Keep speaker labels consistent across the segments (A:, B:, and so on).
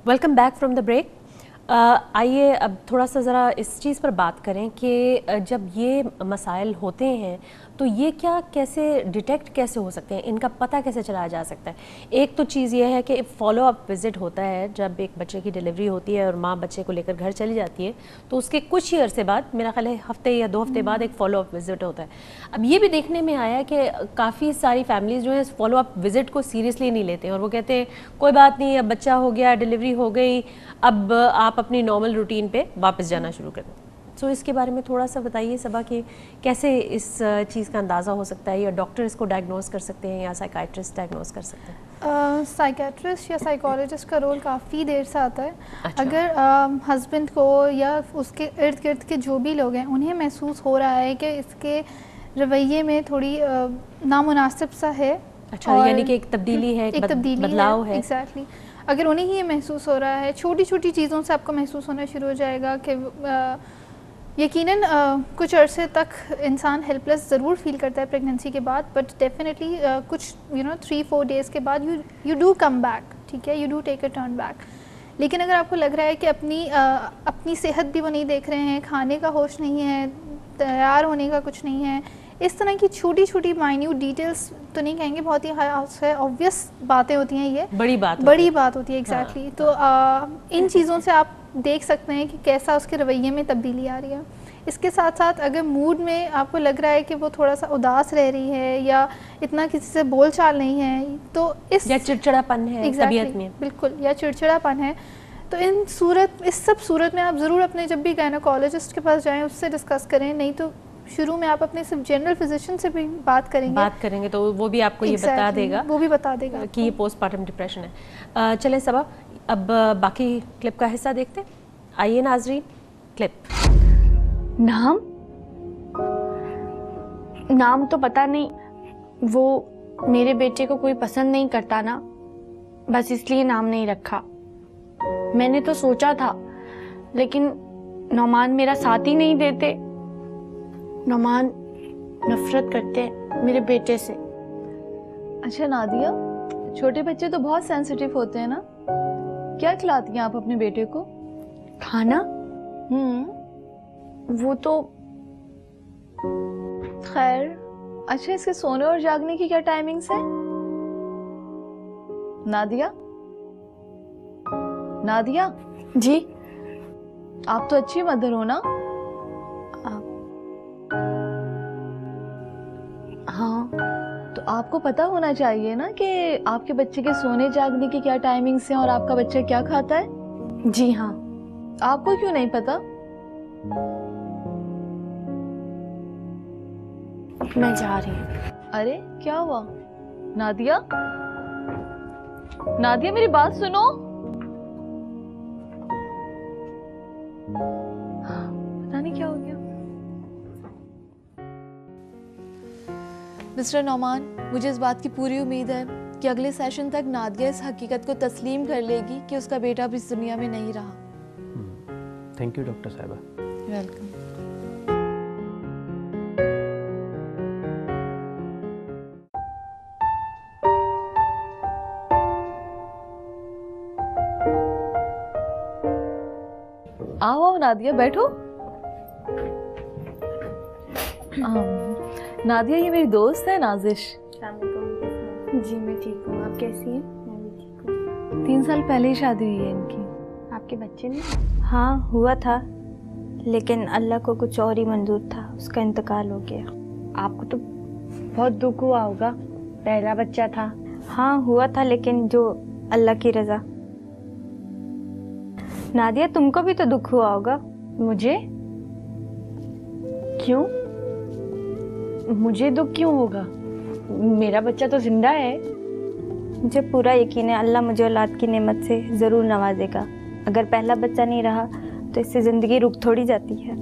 A: Welcome back from the break. आइए अब थोड़ा सा ज़रा इस चीज़ पर बात करें कि जब ये मसाइल होते हैं तो ये क्या कैसे डिटेक्ट कैसे हो सकते हैं, इनका पता कैसे चलाया जा सकता है। एक तो चीज़ ये है कि फॉलो अप विज़िट होता है जब एक बच्चे की डिलीवरी होती है और माँ बच्चे को लेकर घर चली जाती है, तो उसके कुछ ही अरसे बाद, मेरा ख्याल है हफ्ते या 2 हफ्ते बाद, एक फॉलो अप विज़िट होता है। अब ये भी देखने में आया कि काफ़ी सारी फैमिलीज़ जो है इस फॉलो अप विज़िट को सीरियसली नहीं लेते और वो कहते हैं कोई बात नहीं, अब बच्चा हो गया, डिलीवरी हो गई, अब आप अपनी नॉर्मल रूटीन पे वापस जाना शुरू करें। सो इसके बारे में थोड़ा सा बताइए सबा कि कैसे इस चीज़ का अंदाज़ा हो सकता है, या डॉक्टर इसको डायग्नोस कर सकते हैं या साइकाइट्रिस्ट डायग्नोस कर सकते हैं।
B: साइकेट्रिस्ट या साइकोलॉजिस्ट का रोल काफ़ी देर से आता है।
A: अच्छा।
B: अगर हस्बैंड को या उसके इर्द गिर्द के जो भी लोग हैं उन्हें महसूस हो रहा है कि इसके रवैये में थोड़ी नामुनासिब सा है।
A: अच्छा, यानी कि एक तब्दीली है, एक बदलाव है।
B: एग्जैक्टली। अगर उन्हें ही ये महसूस हो रहा है, छोटी छोटी चीज़ों से आपको महसूस होना शुरू हो जाएगा कि यकीनन कुछ अरसे तक इंसान हेल्पलेस ज़रूर फील करता है प्रेगनेंसी के बाद, बट डेफिनेटली कुछ 3-4 डेज़ के बाद यू डू कम बैक, ठीक है, you do take a turn back. लेकिन अगर आपको लग रहा है कि अपनी सेहत भी वो नहीं देख रहे हैं, खाने का होश नहीं है, तैयार होने का कुछ नहीं है, इस तरह की छोटी छोटी माइन्यूट डिटेल्स तो नहीं कहेंगे, बहुत ही ऑब्वियस बातें होती हैं, ये बड़ी बात होती है एग्जैक्टली।
A: हाँ,
B: तो इन चीज़ों से आप देख सकते हैं कि कैसा उसके रवैये में तब्दीली आ रही है। इसके साथ साथ अगर मूड में आपको लग रहा है कि वो थोड़ा सा उदास रह रही है या इतना किसी से बोल चाल नहीं है, तो
A: या चिड़चिड़ापन है तबीयत में,
B: बिल्कुल, या चिड़चिड़ापन है, तो इस सब सूरत में आप ज़रूर अपने जब भी गायनेकोलॉजिस्ट के पास जाएं उससे डिस्कस करें। नहीं तो शुरू में आप अपने सिर्फ जनरल फिजिशियन से भी बात करेंगे तो
A: वो भी आपको ये बता देगा,
B: वो भी बता देगा
A: कि ये पोस्टमार्टम डिप्रेशन है। चलें सबा, अब बाकी क्लिप का हिस्सा देखते हैं। आइए नाजरीन, क्लिप।
C: नाम तो पता नहीं, वो मेरे बेटे को कोई पसंद नहीं करता ना, बस इसलिए नाम नहीं रखा। मैंने तो सोचा था, लेकिन नौमान मेरा साथ ही नहीं देते। नौमान नफरत करते हैं मेरे बेटे से।
D: अच्छा नादिया, छोटे बच्चे तो बहुत सेंसिटिव होते हैं ना, क्या खिलाती हैं आप अपने बेटे को?
C: खाना? वो तो
D: खैर। अच्छा, इसके सोने और जागने की क्या टाइमिंग्स हैं? नादिया, नादिया
C: जी,
D: आप तो अच्छी मदर हो ना?
C: हाँ।
D: तो आपको पता होना चाहिए ना कि आपके बच्चे के सोने जागने की क्या टाइमिंग्स हैं और आपका बच्चा क्या खाता है।
C: जी हाँ।
D: आपको क्यों नहीं पता?
C: मैं जा रही हूँ।
D: अरे क्या हुआ नादिया? नादिया मेरी बात सुनो। पता नहीं क्या हो गया। मिस्टर नौमान, मुझे इस बात की पूरी उम्मीद है कि अगले सेशन तक नादिया इस हकीकत को तस्लीम कर लेगी कि उसका बेटा अब इस दुनिया में नहीं रहा।
E: थैंक यू डॉक्टर साहिबा।
D: वेलकम। आओ नादिया, बैठो। नादिया, ये मेरी दोस्त है नाजिश।
C: जी मैं ठीक हूँ, आप कैसी हैं? मैं भी ठीक हूँ।
D: 3 साल पहले ही शादी हुई है इनकी।
C: आपके बच्चे ने? हाँ हुआ था, लेकिन अल्लाह को कुछ और ही मंजूर था, उसका इंतकाल हो गया। आपको तो बहुत दुख हुआ होगा, पहला बच्चा था। हाँ हुआ था, लेकिन जो अल्लाह की रजा। नादिया, तुमको भी तो दुख हुआ होगा। मुझे? क्यों? मुझे दुख क्यों होगा? मेरा बच्चा तो जिंदा है। मुझे पूरा यकीन है अल्लाह मुझे औलाद की नेमत से ज़रूर नवाजेगा। अगर पहला बच्चा नहीं रहा तो इससे ज़िंदगी रुक थोड़ी जाती है।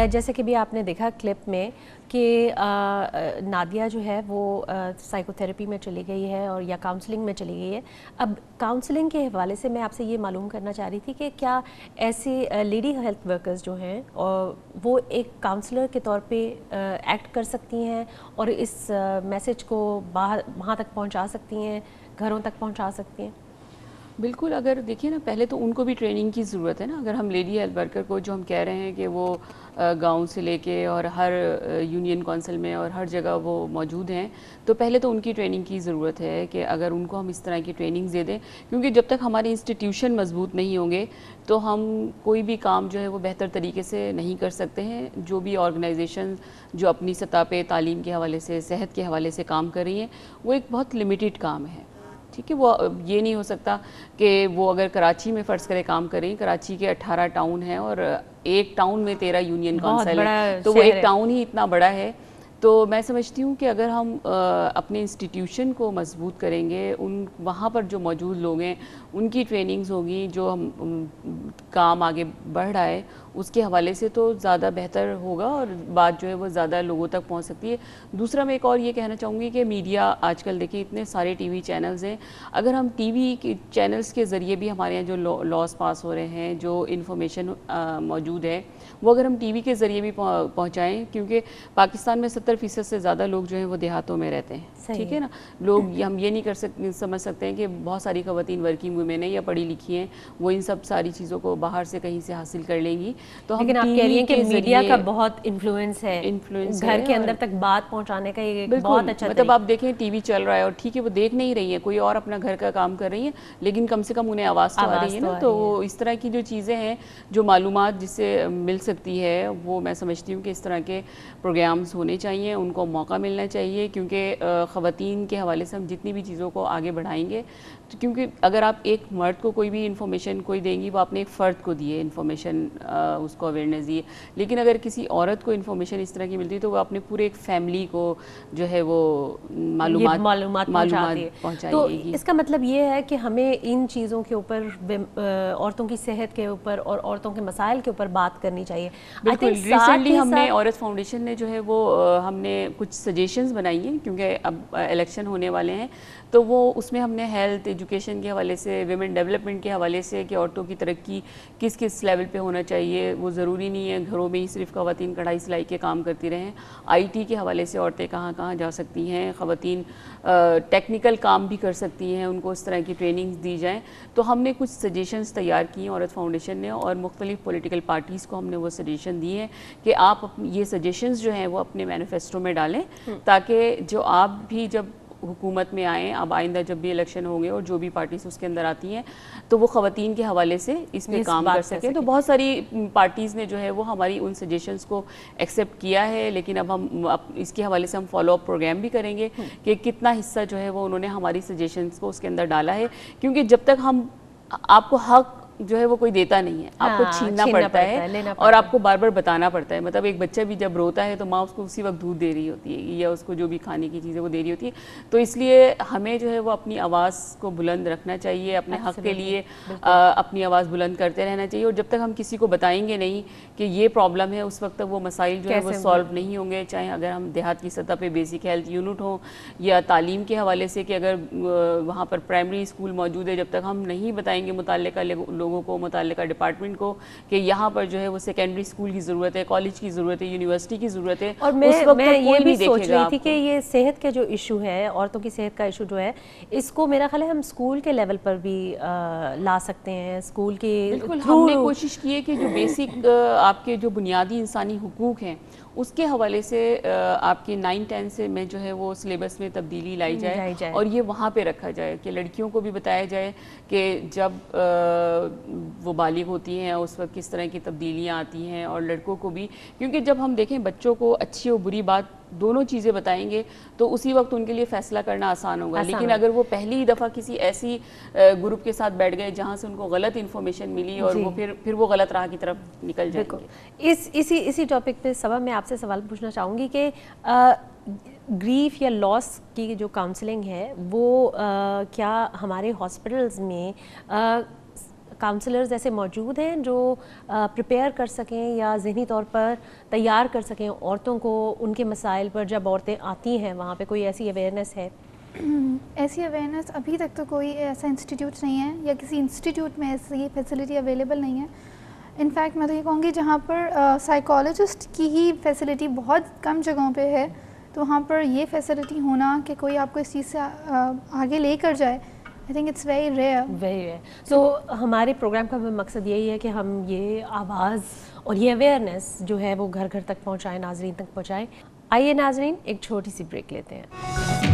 A: जैसे कि भी आपने देखा क्लिप में कि नादिया जो है वो साइकोथेरेपी में चली गई है और या काउंसलिंग में चली गई है। अब काउंसलिंग के हवाले से मैं आपसे ये मालूम करना चाह रही थी कि क्या ऐसे लेडी हेल्थ वर्कर्स जो हैं वो एक काउंसलर के तौर पे एक्ट कर सकती हैं और इस मैसेज को बाहर वहाँ तक पहुँचा सकती हैं, घरों तक पहुँचा सकती हैं?
F: बिल्कुल, अगर देखिए ना, पहले तो उनको भी ट्रेनिंग की ज़रूरत है ना। अगर हम लेडी हेल्थ वर्कर को, जो हम कह रहे हैं कि वो गांव से लेके और हर यूनियन काउंसिल में और हर जगह वो मौजूद हैं, तो पहले तो उनकी ट्रेनिंग की ज़रूरत है कि अगर उनको हम इस तरह की ट्रेनिंग दे दें, क्योंकि जब तक हमारे इंस्टीट्यूशन मजबूत नहीं होंगे तो हम कोई भी काम जो है वो बेहतर तरीके से नहीं कर सकते हैं। जो भी ऑर्गेनाइजेशन जो अपनी सतह पे तालीम के हवाले से, सेहत के हवाले से काम कर रही हैं, वो एक बहुत लिमिटेड काम है, ठीक है। वो ये नहीं हो सकता कि वो अगर कराची में फ़र्ज़ करें काम करें, कराची के 18 टाउन हैं और एक टाउन में 13 यूनियन काउंसिल है, तो वो एक टाउन ही इतना बड़ा है। तो मैं समझती हूँ कि अगर हम अपने इंस्टीट्यूशन को मजबूत करेंगे, उन वहाँ पर जो मौजूद लोग हैं उनकी ट्रेनिंग्स होगी, जो हम काम आगे बढ़ रहा है उसके हवाले से, तो ज़्यादा बेहतर होगा और बात जो है वो ज़्यादा लोगों तक पहुंच सकती है। दूसरा मैं एक और ये कहना चाहूँगी कि मीडिया आजकल देखिए इतने सारे टीवी चैनल्स हैं, अगर हम टीवी के चैनल्स के ज़रिए भी हमारे यहाँ जो लॉज पास हो रहे हैं, जो इन्फॉर्मेशन मौजूद है, वो अगर हम टीवी के ज़रिए भी पहुँचाएँ, क्योंकि पाकिस्तान में 70% से ज़्यादा लोग जो हैं वो देहातों में रहते हैं, ठीक है ना। लोग हम ये नहीं समझ सकते हैं कि बहुत सारी ख़वातीन वर्किंग वुमेन है या पढ़ी लिखी हैं, वो इन सब सारी चीज़ों को बाहर से कहीं से हासिल कर लेंगी। तो
A: लेकिन आप कह रही हैं कि मीडिया का बहुत इन्फ्लुएंस है, घर के अंदर तक बात पहुंचाने का ये बहुत अच्छा
F: मतलब आप देखें टीवी चल रहा है और ठीक है वो देख नहीं रही है, कोई और अपना घर का काम कर रही है, लेकिन कम से कम उन्हें आवाज़ तो आ रही है ना। तो इस तरह की जो चीज़ें हैं, जो मालूमात जिससे मिल सकती है, वो मैं समझती हूँ कि इस तरह के प्रोग्राम्स होने चाहिए, उनको मौका मिलना चाहिए, क्योंकि ख़वातीन के हवाले से हम जितनी भी चीज़ों को आगे बढ़ाएंगे, तो क्योंकि अगर आप एक मर्द को कोई भी इन्फॉर्मेशन कोई देंगी, वो आपने एक फ़र्द को दिए इन्फॉर्मेशन, उसको अवेयरनेस दिए, लेकिन अगर किसी औरत को इन्फॉर्मेशन इस तरह की मिलती है तो वो अपने पूरे एक फैमिली को जो है वो मालूमात पहुँचाएगी।
A: तो इसका मतलब ये है कि हमें इन चीज़ों के ऊपर, औरतों की सेहत के ऊपर और औरतों के मसाइल के ऊपर बात करनी चाहिए।
F: बिल्कुल, रिसेंटली हमने औरत फाउंडेशन ने जो है वो हमने कुछ सजेशंस बनाई हैं, क्योंकि अब इलेक्शन होने वाले हैं, तो वो उसमें हमने हेल्थ, एजुकेशन के हवाले से, विमेन डेवलपमेंट के हवाले से कि औरतों की तरक्की किस किस लेवल पे होना चाहिए। वो ज़रूरी नहीं है घरों में ही सिर्फ ख़वातीन कढ़ाई सिलाई के काम करती रहें, आईटी के हवाले से औरतें कहाँ कहाँ जा सकती हैं, ख़वातीन टेक्निकल काम भी कर सकती हैं, उनको इस तरह की ट्रेनिंग्स दी जाएँ। तो हमने कुछ सजेशंस तैयार की हैं औरत फाउंडेशन ने, और मुख्तलिफ पॉलिटिकल पार्टीज़ को हमने वो सजेशन दिए हैं कि आप ये सजेशंस जो हैं वो अपने मैनिफेस्टो में डालें, ताकि जो आप भी जब हुकूमत में आएँ, अब आइंदा जब भी इलेक्शन होंगे और जो भी पार्टीज उसके अंदर आती हैं, तो वो ख़वातीन के हवाले से इस पे काम कर सकें। तो बहुत सारी पार्टीज़ ने जो है वो हमारी उन सजेशंस को एक्सेप्ट किया है, लेकिन अब हम इसके हवाले से हम फॉलो अप प्रोग्राम भी करेंगे कि कितना हिस्सा जो है वो उन्होंने हमारी सजेशंस को उसके अंदर डाला है, क्योंकि जब तक हम आपको हक जो है वो कोई देता नहीं है, आपको छीनना पड़ता है और आपको बार बार बताना पड़ता है। मतलब एक बच्चा भी जब रोता है तो माँ उसको उसी वक्त दूध दे रही होती है या उसको जो भी खाने की चीज़ें वो दे रही होती है। तो इसलिए हमें जो है वो अपनी आवाज़ को बुलंद रखना चाहिए, अपने हक के लिए अपनी आवाज़ बुलंद करते रहना चाहिए। और जब तक हम किसी को बताएंगे नहीं कि ये प्रॉब्लम है, उस वक्त तक वो मसाइल जो है वो सॉल्व नहीं होंगे। चाहे अगर हम देहात की सतह पर बेसिक हेल्थ यूनिट हो या तालीम के हवाले से कि अगर वहाँ पर प्राइमरी स्कूल मौजूद है, जब तक हम नहीं बताएंगे मुताल्लिका लोगों को, मुताल्लिका डिपार्टमेंट को कि यहाँ पर जो है वो सेकेंडरी स्कूल की ज़रूरत है, कॉलेज की ज़रूरत है, यूनिवर्सिटी की ज़रूरत है।
A: और मैं ये भी सोच रही थी कि ये सेहत के जो इशू है, औरतों की सेहत का इशू जो है, इसको मेरा ख्याल है हम स्कूल के लेवल पर भी ला सकते हैं। स्कूल के
F: बिल्कुल हमने कोशिश की है कि जो बेसिक आपके जो बुनियादी इंसानी हुकूक हैं उसके हवाले से आपके 9-10 से में जो है वो सिलेबस में तब्दीली लाई जाए और ये वहाँ पे रखा जाए कि लड़कियों को भी बताया जाए कि जब वो बालिग होती हैं उस वक्त किस तरह की तब्दीलियाँ आती हैं, और लड़कों को भी, क्योंकि जब हम देखें बच्चों को अच्छी और बुरी बात दोनों चीज़ें बताएंगे तो उसी वक्त उनके लिए फ़ैसला करना आसान होगा। लेकिन अगर वो पहली दफ़ा किसी ऐसी ग्रुप के साथ बैठ गए जहाँ से उनको गलत इन्फॉर्मेशन मिली और वो फिर वो गलत राह की तरफ निकल जाएंगे।
A: इसी टॉपिक पे सबा मैं आपसे सवाल पूछना चाहूँगी कि ग्रीफ या लॉस की जो काउंसलिंग है वो क्या हमारे हॉस्पिटल्स में काउंसलर्स ऐसे मौजूद हैं जो प्रिपेयर कर सकें या ज़हनी तौर पर तैयार कर सकें औरतों को उनके मसाइल पर जब औरतें आती हैं, वहाँ पे कोई ऐसी अवेयरनेस है?
B: ऐसी अवेयरनेस अभी तक तो कोई ऐसा इंस्टीट्यूट नहीं है या किसी इंस्टीट्यूट में ऐसी फैसिलिटी अवेलेबल नहीं है। इनफैक्ट मैं तो ये कहूँगी जहाँ पर साइकोलॉजिस्ट की ही फैसिलिटी बहुत कम जगहों पे है, तो वहाँ पर ये फैसिलिटी होना कि कोई आपको इस चीज़ से आगे लेकर जाए, I think it's very rare.
A: So हमारे प्रोग्राम का मकसद यही है कि हम ये आवाज़ और ये अवेयरनेस जो है वो घर घर तक पहुँचाएँ, नाजरीन तक पहुँचाएँ। आइए नाजरीन, एक छोटी सी ब्रेक लेते हैं।